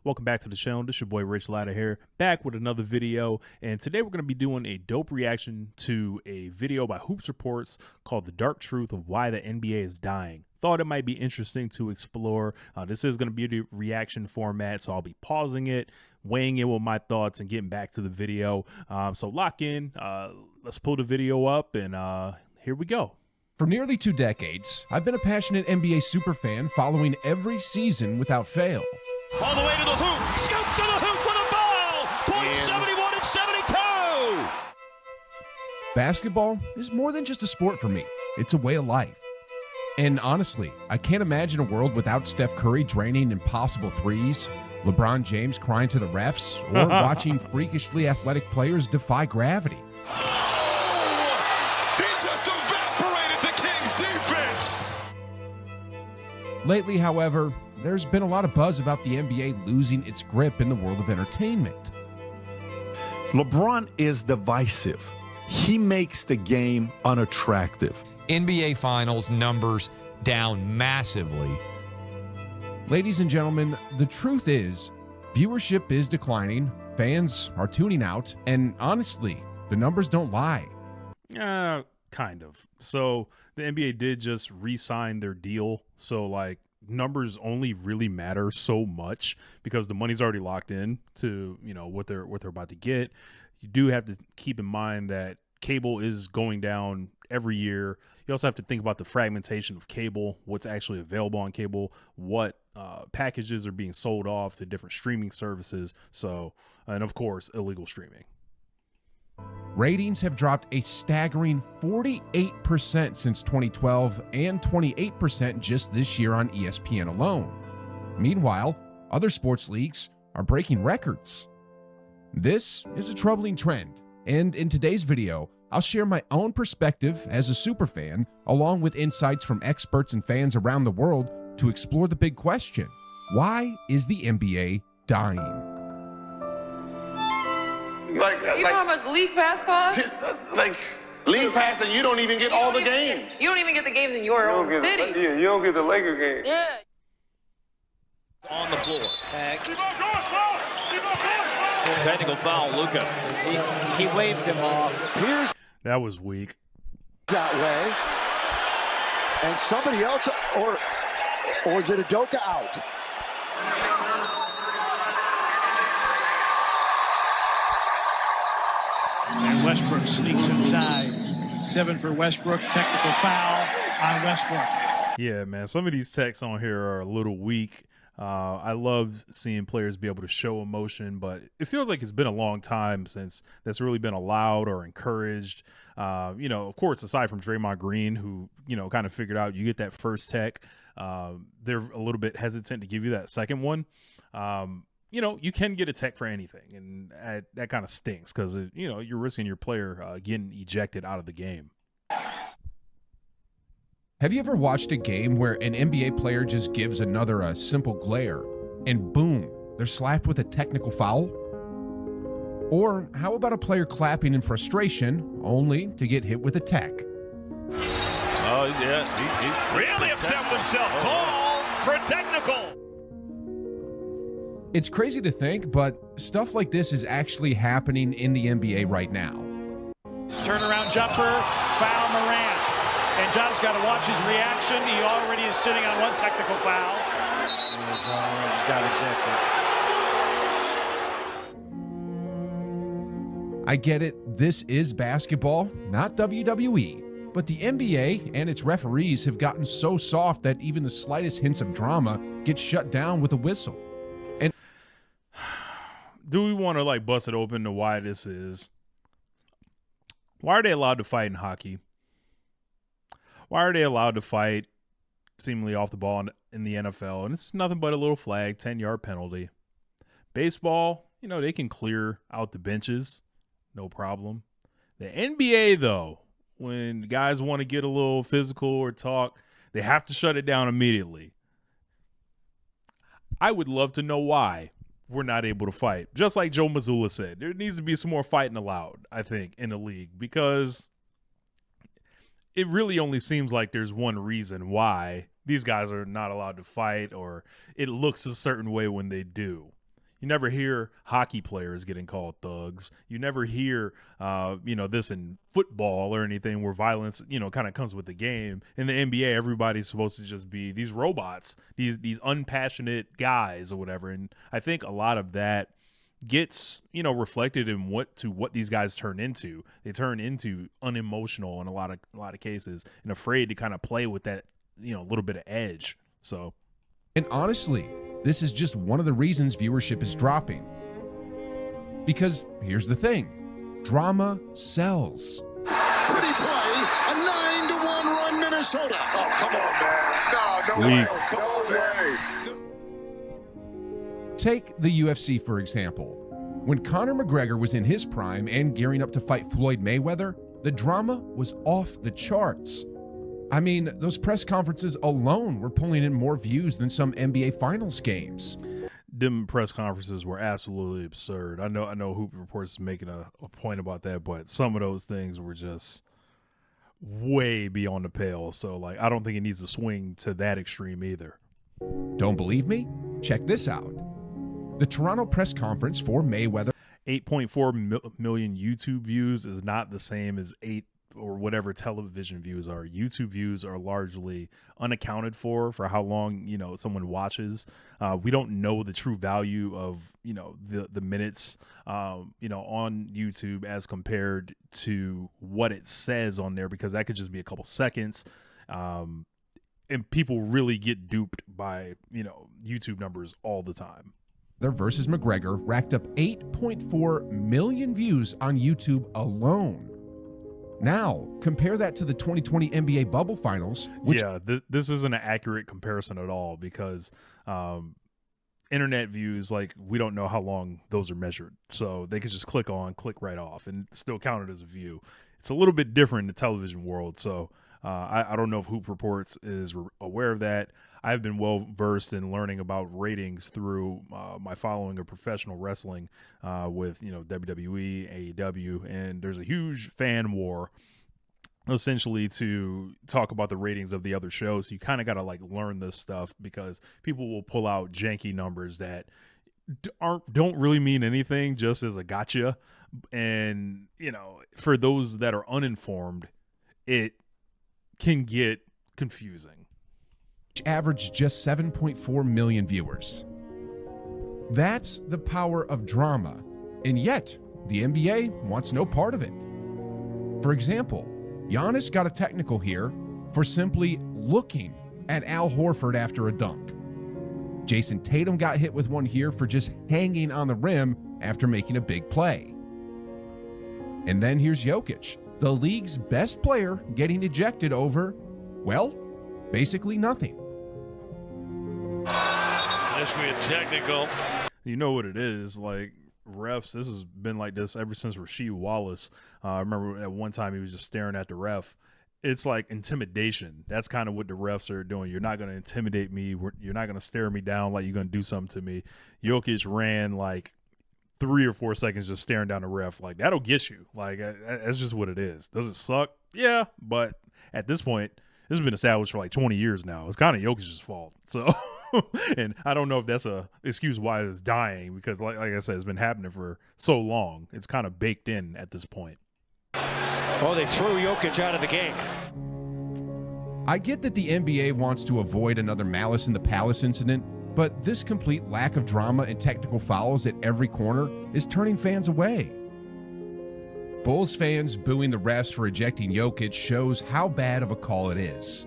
Welcome back to the channel. This is your boy Rich Latta here, back with another video. And today we're going to be doing a dope reaction to a video by Hoops Reports called The Dark Truth of Why the NBA is Dying. Thought it might be interesting to explore. This is going to be a reaction format, so I'll be pausing it, weighing in with my thoughts, and getting back to the video. So lock in. Let's pull the video up, and here we go. For nearly 2 decades, I've been a passionate NBA superfan following every season without fail. All the way to the hoop, scoop to the hoop with a foul! Point 71 and 72! Basketball is more than just a sport for me. It's a way of life. And honestly, I can't imagine a world without Steph Curry draining impossible threes, LeBron James crying to the refs, or watching freakishly athletic players defy gravity. He just evaporated the Kings' defense! Lately, however, there's been a lot of buzz about the NBA losing its grip in the world of entertainment. LeBron is divisive. He makes the game unattractive. NBA Finals numbers down massively. Ladies and gentlemen, the truth is, viewership is declining, fans are tuning out, and honestly, the numbers don't lie. Kind of. So the NBA did just re-sign their deal. So like numbers only really matter so much because the money's already locked in to, you know, what they're about to get. You do have to keep in mind that cable is going down every year. You also have to think about the fragmentation of cable, what's actually available on cable, what packages are being sold off to different streaming services. So, and of course, illegal streaming. Ratings have dropped a staggering 48% since 2012 and 28% just this year on ESPN alone. Meanwhile, other sports leagues are breaking records. This is a troubling trend, and in today's video, I'll share my own perspective as a superfan, along with insights from experts and fans around the world to explore the big question: why is the NBA dying? You know how much league pass costs? League pass, and you don't even get all the games. You don't even get the games in your own city. Yeah, you don't get the Laker game. Yeah. On the floor. Technical foul, Luka. He waved him off. Here's That was weak. that way. And somebody else, or is it Udoka out? And Westbrook sneaks inside. 7 for Westbrook. Technical foul on Westbrook. Yeah, man. Some of these texts on here are a little weak. I love seeing players be able to show emotion, but it feels like it's been a long time since that's really been allowed or encouraged. You know, of course, aside from Draymond Green, who, you know, kind of figured out you get that first tech. They're a little bit hesitant to give you that second one. You know, you can get a tech for anything, and that kind of stinks because, you know, you're risking your player getting ejected out of the game. Have you ever watched a game where an NBA player just gives another a simple glare, and boom, they're slapped with a technical foul? Or how about a player clapping in frustration, only to get hit with a tech? Oh, yeah. He really upset himself. Call for technical. It's crazy to think, but stuff like this is actually happening in the NBA right now. Turnaround jumper, foul Morant. And John's got to watch his reaction. He already is sitting on 1 technical foul. He's got ejected. I get it, this is basketball, not WWE, but the NBA and its referees have gotten so soft that even the slightest hints of drama get shut down with a whistle. And Do we want to like bust it open to why this is? Why are they allowed to fight in hockey? Why are they allowed to fight seemingly off the ball in the NFL? And it's nothing but a little flag, 10-yard penalty. Baseball, you know, they can clear out the benches, no problem. The NBA, though, when guys want to get a little physical or talk, they have to shut it down immediately. I would love to know why we're not able to fight. Just like Joe Mazzulla said, there needs to be some more fighting allowed, I think, in the league, because it really only seems like there's one reason why these guys are not allowed to fight, or it looks a certain way when they do. You never hear hockey players getting called thugs. You never hear, this in football or anything where violence, kind of comes with the game. In the NBA, everybody's supposed to just be these robots, these unpassionate guys or whatever. And I think a lot of that gets, reflected in what these guys turn into. They turn into unemotional in a lot of cases and afraid to kind of play with that, little bit of edge. So, and honestly, this is just one of the reasons viewership is dropping. Because here's the thing, drama sells. Pretty play, a 9-1 run, Minnesota. Oh, come on, man. No way. Take the UFC, for example. When Conor McGregor was in his prime and gearing up to fight Floyd Mayweather, the drama was off the charts. I mean, those press conferences alone were pulling in more views than some NBA Finals games. Them press conferences were absolutely absurd. I know Hoop Reports is making a point about that, but some of those things were just way beyond the pale. So, like, I don't think it needs to swing to that extreme either. Don't believe me? Check this out. The Toronto press conference for Mayweather. 8.4 million YouTube views is not the same as 8 or whatever television views are. YouTube views are largely unaccounted for how long, someone watches. We don't know the true value of, the minutes, on YouTube as compared to what it says on there, because that could just be a couple seconds. And people really get duped by, YouTube numbers all the time. Versus McGregor racked up 8.4 million views on YouTube alone. Now, compare that to the 2020 NBA Bubble Finals. This isn't an accurate comparison at all, because internet views, like, we don't know how long those are measured. So they could just click right off and still count it as a view. It's a little bit different in the television world. So I don't know if Hoop Reports is aware of that. I've been well versed in learning about ratings through my following of professional wrestling with WWE, AEW, and there's a huge fan war essentially to talk about the ratings of the other shows. So you kind of got to learn this stuff, because people will pull out janky numbers that don't really mean anything, just as a gotcha. And for those that are uninformed, it can get confusing. Averaged just 7.4 million viewers. That's the power of drama, and yet the NBA wants no part of it. For example, Giannis got a technical here for simply looking at Al Horford after a dunk. Jason Tatum got hit with one here for just hanging on the rim after making a big play. And then here's Jokic, the league's best player, getting ejected over, well, basically nothing. This will be a technical. You know what it is, refs, this has been like this ever since Rasheed Wallace. I remember at one time he was just staring at the ref. It's like intimidation. That's kind of what the refs are doing. You're not going to intimidate me. You're not going to stare me down like you're going to do something to me. Jokic ran 3 or 4 seconds just staring down the ref. That'll get you. That's just what it is. Does it suck? Yeah, but at this point, this has been established for 20 years now. It's kind of Jokic's fault. So, and I don't know if that's a excuse why it's dying, because like I said, it's been happening for so long. It's kind of baked in at this point. Oh, they threw Jokic out of the game. I get that the NBA wants to avoid another Malice in the Palace incident, but this complete lack of drama and technical fouls at every corner is turning fans away. Bulls fans booing the refs for ejecting Jokic shows how bad of a call it is.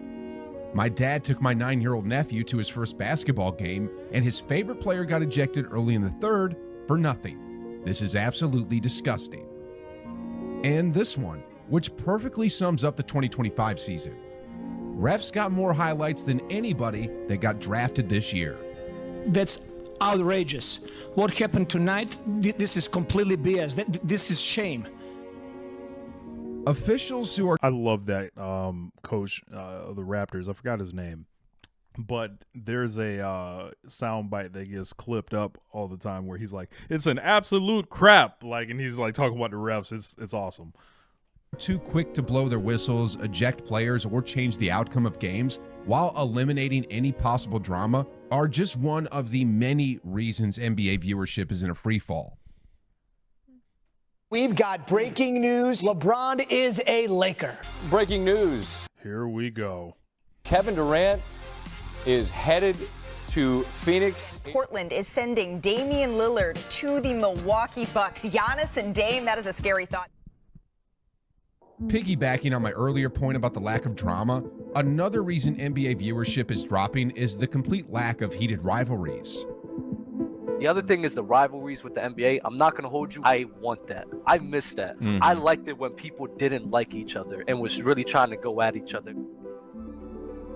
My dad took my 9-year-old nephew to his first basketball game, and his favorite player got ejected early in the third for nothing. This is absolutely disgusting. And this one, which perfectly sums up the 2025 season. Refs got more highlights than anybody that got drafted this year. That's outrageous. What happened tonight, this is completely BS. This is shame. Officials who are... I love that coach of the Raptors. I forgot his name. But there's a soundbite that gets clipped up all the time where he's like, it's an absolute crap. And he's talking about the refs. It's awesome. too quick to blow their whistles, eject players, or change the outcome of games while eliminating any possible drama are just one of the many reasons NBA viewership is in a free fall. We've got breaking news. LeBron is a Laker. Breaking news. Here we go. Kevin Durant is headed to Phoenix. Portland is sending Damian Lillard to the Milwaukee Bucks. Giannis and Dame, that is a scary thought. Piggybacking on my earlier point about the lack of drama, another reason NBA viewership is dropping is the complete lack of heated rivalries. The other thing is the rivalries with the NBA. I'm not going to hold you. I want that. I miss that. I liked it when people didn't like each other and was really trying to go at each other.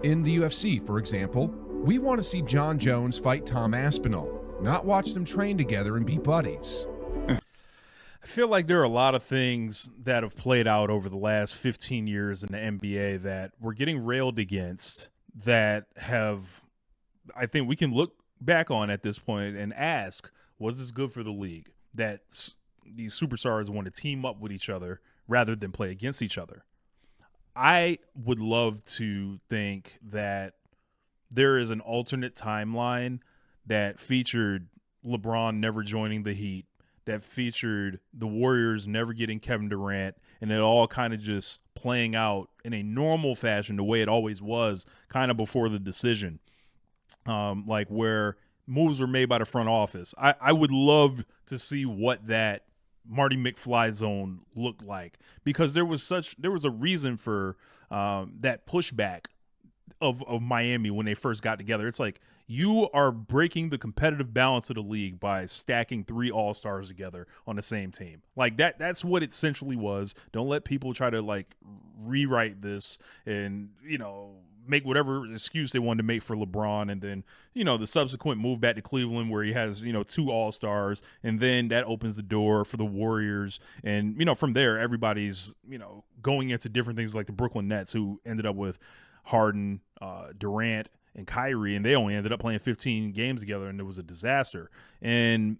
In the UFC, for example, we want to see John Jones fight Tom Aspinall, not watch them train together and be buddies. I feel like there are a lot of things that have played out over the last 15 years in the NBA that we're getting railed against that have, I think we can look back on at this point and ask, was this good for the league? That these superstars want to team up with each other rather than play against each other. I would love to think that there is an alternate timeline that featured LeBron never joining the Heat, that featured the Warriors never getting Kevin Durant, and it all kind of just playing out in a normal fashion the way it always was kind of before the decision. Like where moves were made by the front office. I would love to see what that Marty McFly zone looked like, because there was a reason for that pushback of Miami when they first got together. It's like, you are breaking the competitive balance of the league by stacking 3 all-stars together on the same team. Like that's what it essentially was. Don't let people try to like rewrite this and, make whatever excuse they wanted to make for LeBron, and then, the subsequent move back to Cleveland where he has, 2 all-stars, and then that opens the door for the Warriors. And, from there, everybody's, going into different things like the Brooklyn Nets, who ended up with Harden, Durant, and Kyrie, and they only ended up playing 15 games together, and it was a disaster. And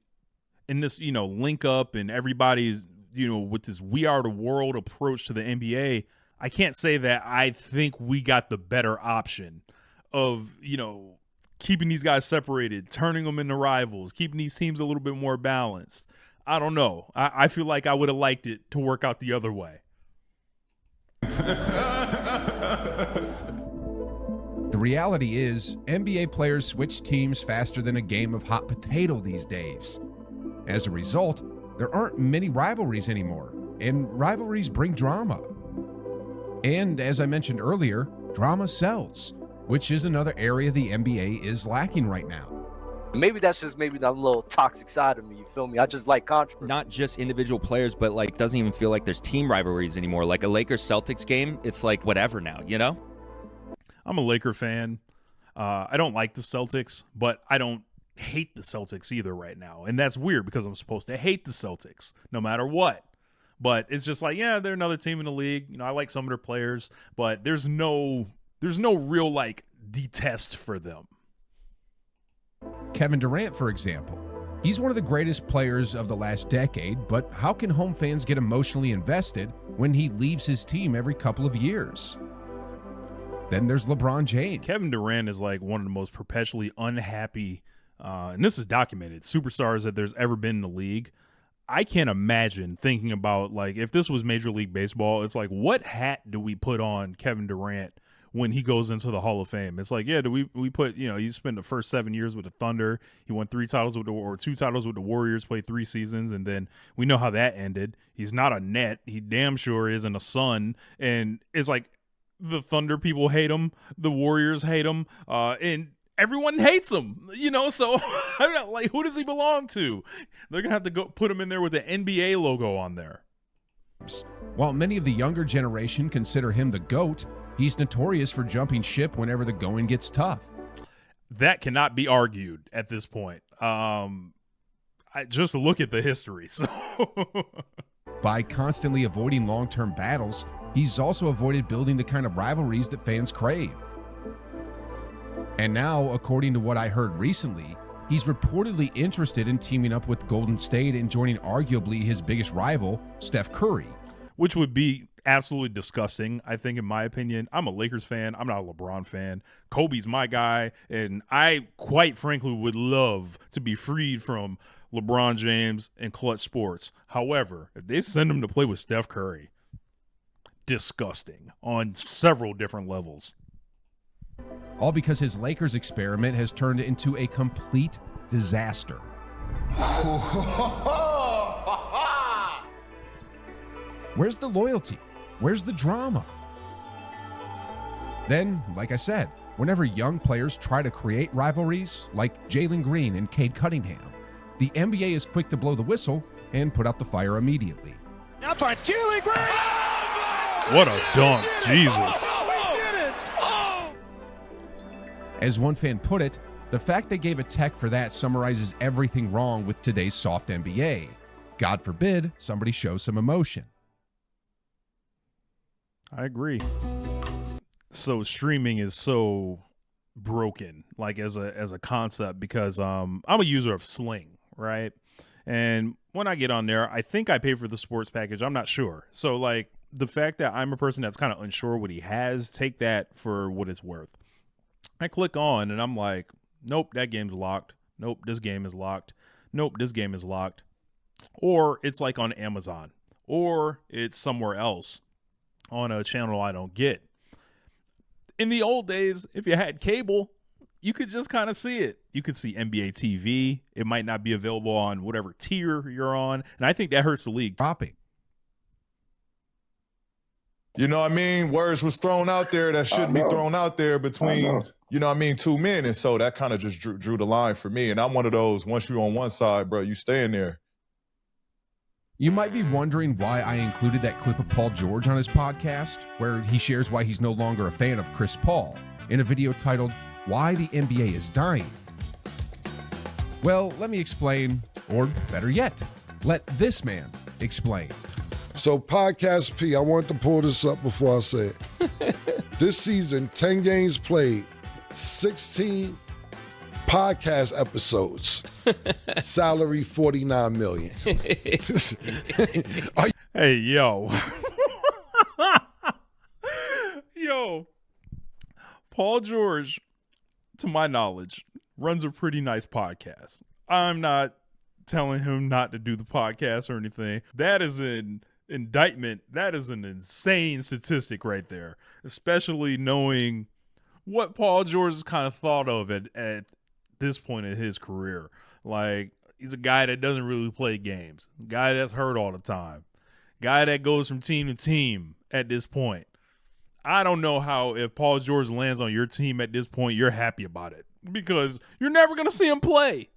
in this, link up and everybody's, with this we are the world approach to the NBA, I can't say that I think we got the better option of, keeping these guys separated, turning them into rivals, keeping these teams a little bit more balanced. I don't know. I feel like I would have liked it to work out the other way. The reality is, NBA players switch teams faster than a game of hot potato these days. As a result, there aren't many rivalries anymore, and rivalries bring drama. And as I mentioned earlier, drama sells, which is another area the NBA is lacking right now. Maybe that's just that little toxic side of me, you feel me? I just like controversy. Not just individual players, but like doesn't even feel like there's team rivalries anymore. Like a Lakers-Celtics game, it's like whatever now, I'm a Laker fan. I don't like the Celtics, but I don't hate the Celtics either right now. And that's weird because I'm supposed to hate the Celtics no matter what. But it's just like, yeah, they're another team in the league. I like some of their players, but there's no real like detest for them. Kevin Durant, for example. He's one of the greatest players of the last decade, but how can home fans get emotionally invested when he leaves his team every couple of years? Then there's LeBron James. Kevin Durant is like one of the most perpetually unhappy, and this is documented, superstars that there's ever been in the league. I can't imagine thinking about, like, if this was Major League Baseball, it's like, what hat do we put on Kevin Durant when he goes into the Hall of Fame? It's like, yeah, do we put, he spent the first 7 years with the Thunder. He won 2 titles with the Warriors, played 3 seasons, and then we know how that ended. He's not a Net. He damn sure isn't a Sun. And it's like the Thunder people hate him. The Warriors hate him. And everyone hates him, so I'm not like, who does he belong to? They're going to have to go put him in there with the NBA logo on there. While many of the younger generation consider him the GOAT, he's notorious for jumping ship whenever the going gets tough. That cannot be argued at this point. I just look at the history. So by constantly avoiding long-term battles, he's also avoided building the kind of rivalries that fans crave. And now, according to what I heard recently, he's reportedly interested in teaming up with Golden State and joining arguably his biggest rival, Steph Curry. Which would be absolutely disgusting, I think, in my opinion. I'm a Lakers fan. I'm not a LeBron fan. Kobe's my guy, and I quite frankly would love to be freed from LeBron James and Clutch Sports. However, if they send him to play with Steph Curry, disgusting on several different levels. All because his Lakers experiment has turned into a complete disaster. Where's the loyalty? Where's the drama? Then, like I said, whenever young players try to create rivalries, like Jalen Green and Cade Cunningham, the NBA is quick to blow the whistle and put out the fire immediately. Now finds Jalen Green! What a dunk, Jesus. As one fan put it, the fact they gave a tech for that summarizes everything wrong with today's soft NBA. God forbid somebody shows some emotion. I agree. So streaming is so broken, like as a concept, because I'm a user of Sling, right? And when I get on there, I think I pay for the sports package. I'm not sure. So like the fact that I'm a person that's kind of unsure what he has, take that for what it's worth. I click on and I'm like, nope, that game's locked. Nope, this game is locked. Nope, this game is locked. Or it's like on Amazon, or it's somewhere else on a channel I don't get. In the old days, if you had cable, you could just kind of see it. You could see NBA TV. It might not be available on whatever tier you're on. And I think that hurts the league. Dropping. You know what I mean? Words was thrown out there that shouldn't be thrown out there between, you know what I mean, two men. And so that kind of just drew the line for me. And I'm one of those, once you're on one side, bro, you stay in there. You might be wondering why I included that clip of Paul George on his podcast, where he shares why he's no longer a fan of Chris Paul, in a video titled, Why the NBA is Dying. Well, let me explain, or better yet, let this man explain. So Podcast P, I want to pull this up before I say it. This season, 10 games played, 16 podcast episodes, salary $49 million. Hey, yo. Yo. Paul George, to my knowledge, runs a pretty nice podcast. I'm not telling him not to do the podcast or anything. That is an indictment. That is an insane statistic right there, especially knowing what Paul George has kind of thought of at this point in his career. Like, he's a guy that doesn't really play games, a guy that's hurt all the time, guy that goes from team to team at this point. I don't know how, if Paul George lands on your team at this point, you're happy about it, because you're never going to see him play.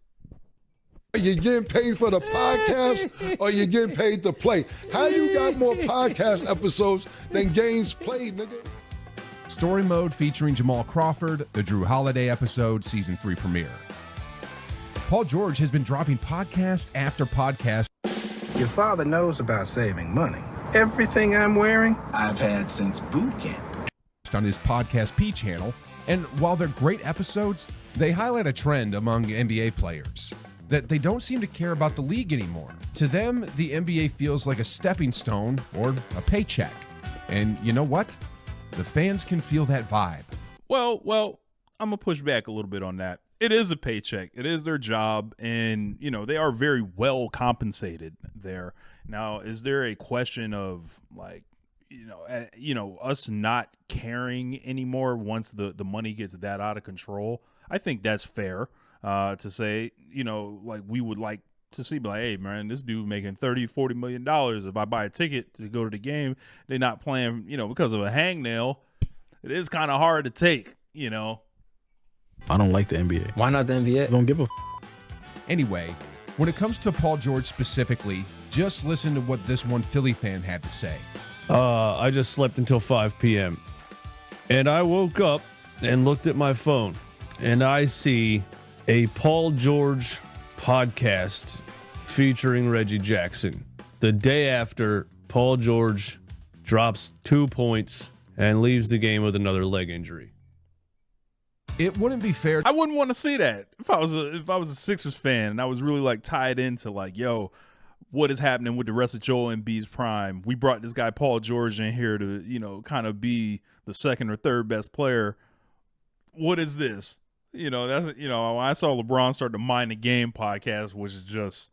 Are you getting paid for the podcast or you getting paid to play? How you got more podcast episodes than games played, nigga? Story Mode featuring Jamal Crawford, the Drew Holiday episode, season 3 premiere. Paul George has been dropping podcast after podcast. Your father knows about saving money. Everything I'm wearing, I've had since boot camp. On his Podcast P channel, and while they're great episodes, they highlight a trend among NBA players that they don't seem to care about the league anymore. To them, the NBA feels like a stepping stone or a paycheck. And you know what? The fans can feel that vibe. Well, I'm going to push back a little bit on that. It is a paycheck. It is their job, and, you know, they are very well compensated there. Now, is there a question of, like, us not caring anymore once the money gets that out of control? I think that's fair to say, like, we would like to see, like, hey, man, this dude making $30-40 million. If I buy a ticket to go to the game, they're not playing, because of a hangnail. It is kind of hard to take, I don't like the NBA. Why not the NBA? Don't give a Anyway, when it comes to Paul George specifically, just listen to what this one Philly fan had to say. I just slept until 5 p.m. And I woke up and looked at my phone, and I see a Paul George podcast featuring Reggie Jackson. The day after Paul George drops 2 points and leaves the game with another leg injury. It wouldn't be fair. I wouldn't want to see that if I was a Sixers fan and I was really like tied into like, yo, what is happening with the rest of Joel Embiid's prime. We brought this guy Paul George in here to, you know, kind of be the second or third best player. What is this? You know, that's, you know, when I saw LeBron start the Mind the Game podcast, which is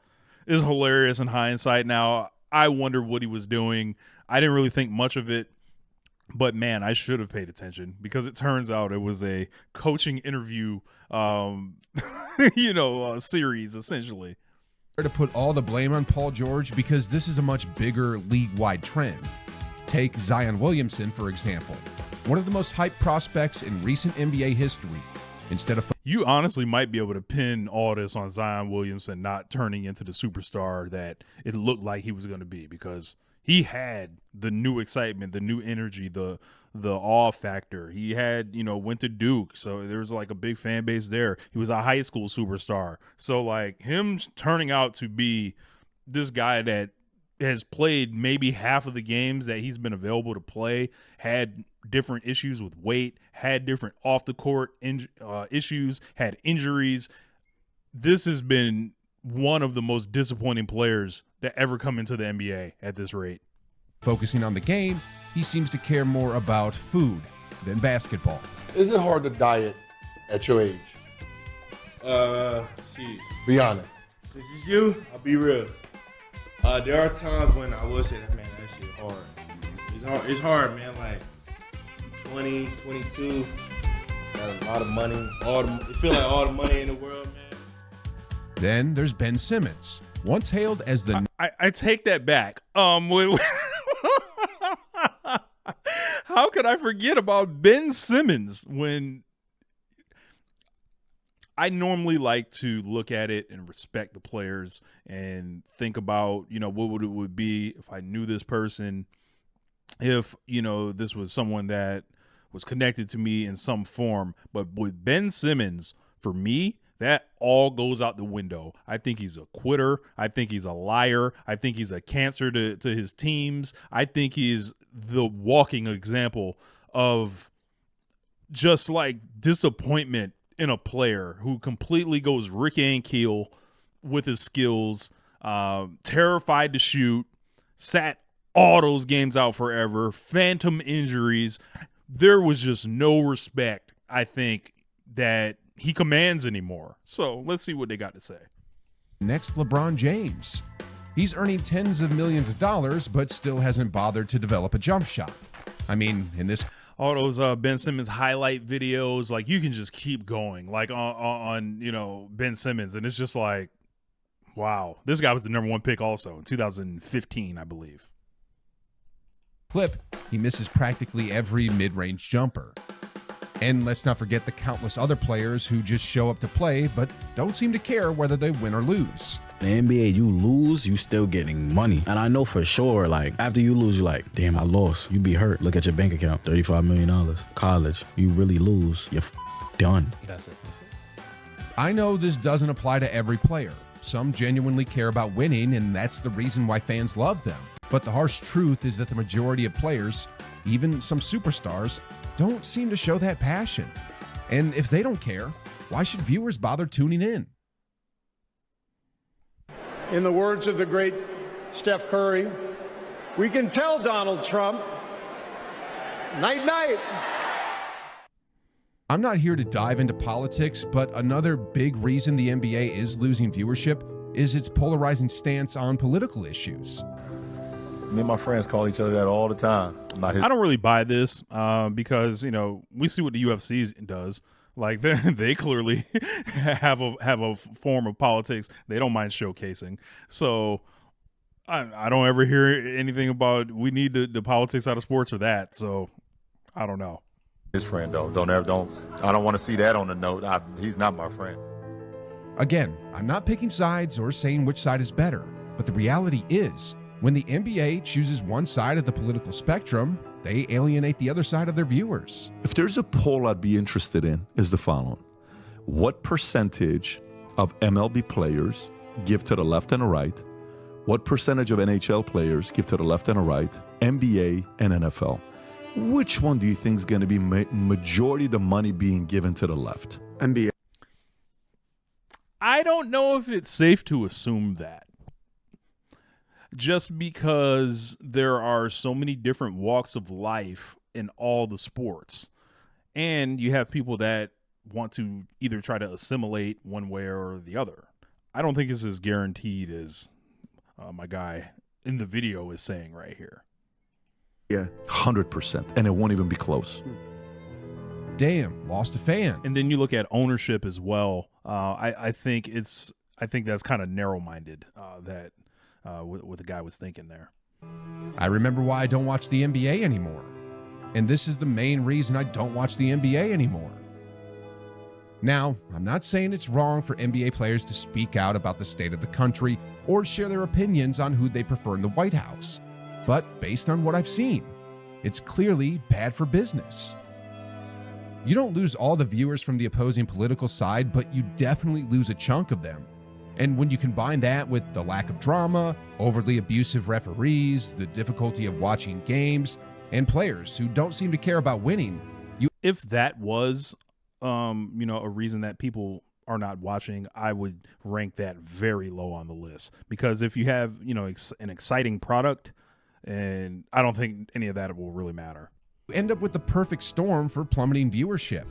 hilarious in hindsight. Now, I wondered what he was doing. I didn't really think much of it, but man, I should have paid attention because it turns out it was a coaching interview, series essentially. To put all the blame on Paul George because this is a much bigger league-wide trend. Take Zion Williamson, for example, one of the most hyped prospects in recent NBA history. Instead of you honestly might be able to pin all this on Zion Williamson not turning into the superstar that it looked like he was going to be, because he had the new excitement, the new energy, the awe factor. He had, went to Duke, so there was like a big fan base there. He was a high school superstar. So like him turning out to be this guy that has played maybe half of the games that he's been available to play, had different issues with weight, had different off the court issues, had injuries. This has been one of the most disappointing players that ever come into the NBA at this rate. Focusing on the game, he seems to care more about food than basketball. Is it hard to diet at your age? Be honest. Since it's you, I'll be real. There are times when I will say that, man, that shit hard. It's hard, man. Like 20, 22, got a lot of money. It feel like all the money in the world, man. Then there's Ben Simmons, once hailed as the. I take that back. How could I forget about Ben Simmons when I normally like to look at it and respect the players and think about, what it would be if I knew this person, if, this was someone that was connected to me in some form. But with Ben Simmons, for me, that all goes out the window. I think he's a quitter. I think he's a liar. I think he's a cancer to his teams. I think he's the walking example of just like disappointment in a player who completely goes Rick Ankiel with his skills, terrified to shoot, sat all those games out forever, phantom injuries. There was just no respect, I think, that he commands anymore. So let's see what they got to say. Next, LeBron James. He's earning tens of millions of dollars, but still hasn't bothered to develop a jump shot. I mean, in this... all those Ben Simmons highlight videos, like you can just keep going, like on Ben Simmons, and it's just like, wow, this guy was the #1 pick also in 2015, I believe. Clip, he misses practically every mid-range jumper. And let's not forget the countless other players who just show up to play, but don't seem to care whether they win or lose. In the NBA, you lose, you still getting money. And I know for sure, like, after you lose, you're like, damn, I lost. You be hurt. Look at your bank account, $35 million. College, you really lose, you're done. That's it. I know this doesn't apply to every player. Some genuinely care about winning, and that's the reason why fans love them. But the harsh truth is that the majority of players, even some superstars, don't seem to show that passion. And if they don't care, why should viewers bother tuning in? In the words of the great Steph Curry, we can tell Donald Trump, night, night. I'm not here to dive into politics, but another big reason the NBA is losing viewership is its polarizing stance on political issues. Me and my friends call each other that all the time. I don't really buy this because, we see what the UFC does. Like they clearly have a form of politics they don't mind showcasing. So I don't ever hear anything about we need the politics out of sports or that. So I don't know. His friend though, I don't want to see that on the note. He's not my friend. Again, I'm not picking sides or saying which side is better, but the reality is when the NBA chooses one side of the political spectrum, they alienate the other side of their viewers. If there's a poll I'd be interested in is the following. What percentage of MLB players give to the left and the right? What percentage of NHL players give to the left and the right? NBA and NFL. Which one do you think is going to be majority of the money being given to the left? NBA. I don't know if it's safe to assume that. just because there are so many different walks of life in all the sports. And you have people that want to either try to assimilate one way or the other. I don't think it's as guaranteed as my guy in the video is saying right here. Yeah. 100%. And it won't even be close. Damn, lost a fan. And then you look at ownership as well. I think that's kind of narrow-minded that what the guy was thinking there. I remember why I don't watch the NBA anymore. And this is the main reason I don't watch the NBA anymore. Now, I'm not saying it's wrong for NBA players to speak out about the state of the country or share their opinions on who they prefer in the White House. But based on what I've seen, it's clearly bad for business. You don't lose all the viewers from the opposing political side, but you definitely lose a chunk of them. And when you combine that with the lack of drama, overly abusive referees, the difficulty of watching games, and players who don't seem to care about winning, if that was, a reason that people are not watching, I would rank that very low on the list. Because if you have, an exciting product, and I don't think any of that will really matter. End up with the perfect storm for plummeting viewership.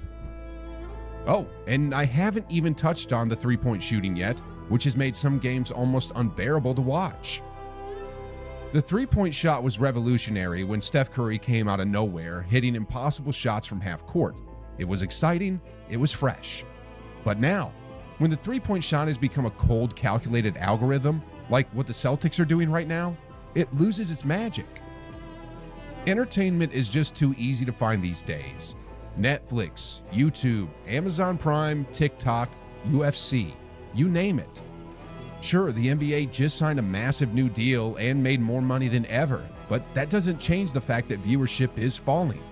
Oh, and I haven't even touched on the three-point shooting yet, which has made some games almost unbearable to watch. The three-point shot was revolutionary when Steph Curry came out of nowhere, hitting impossible shots from half court. It was exciting, it was fresh. But now, when the three-point shot has become a cold, calculated algorithm, like what the Celtics are doing right now, it loses its magic. Entertainment is just too easy to find these days. Netflix, YouTube, Amazon Prime, TikTok, UFC, you name it. Sure, the NBA just signed a massive new deal and made more money than ever, but that doesn't change the fact that viewership is falling.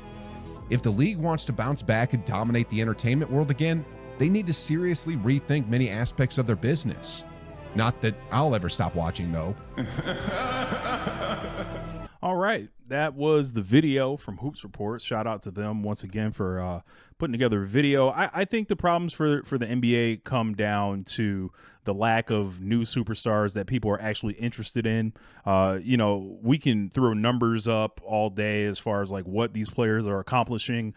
If the league wants to bounce back and dominate the entertainment world again, they need to seriously rethink many aspects of their business. Not that I'll ever stop watching, though. All right, that was the video from Hoops Report. Shout out to them once again for putting together a video. I think the problems for the NBA come down to the lack of new superstars that people are actually interested in. We can throw numbers up all day as far as like what these players are accomplishing,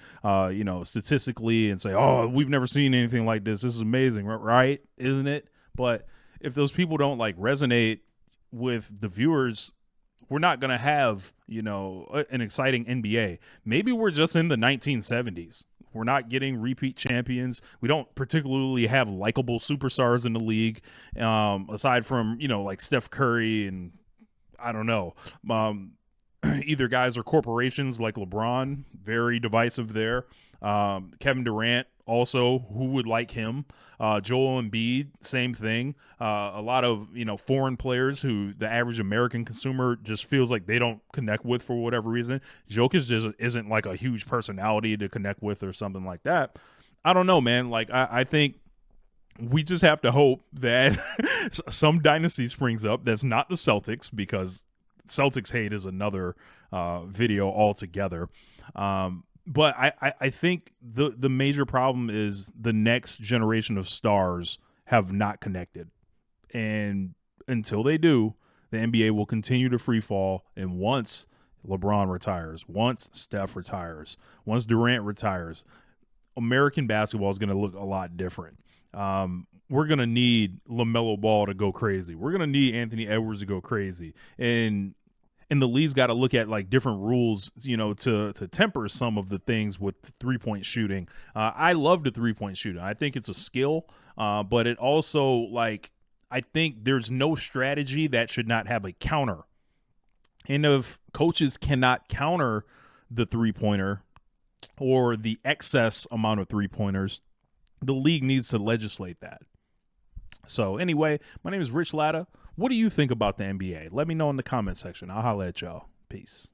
statistically, and say, oh, we've never seen anything like this. This is amazing, right? Isn't it? But if those people don't like resonate with the viewers, we're not going to have, an exciting NBA. Maybe we're just in the 1970s. We're not getting repeat champions. We don't particularly have likable superstars in the league, aside from, like Steph Curry and I don't know. Either guys are corporations like LeBron, very divisive there. Kevin Durant, also, who would like him? Joel Embiid, same thing. A lot of foreign players who the average American consumer just feels like they don't connect with for whatever reason. Jokic just isn't like a huge personality to connect with or something like that. I don't know, man. Like I think we just have to hope that some dynasty springs up that's not the Celtics, because Celtics hate is another video altogether. But I think the major problem is the next generation of stars have not connected. And until they do, the NBA will continue to free fall. And once LeBron retires, once Steph retires, once Durant retires, American basketball is going to look a lot different. We're going to need LaMelo Ball to go crazy. We're going to need Anthony Edwards to go crazy. And the league's got to look at like different rules, to temper some of the things with three-point shooting. I love the three-point shooting. I think it's a skill, but it also I think there's no strategy that should not have a counter. And if coaches cannot counter the three-pointer or the excess amount of three-pointers, the league needs to legislate that. So anyway, my name is Rich Latta. What do you think about the NBA? Let me know in the comment section. I'll holla at y'all. Peace.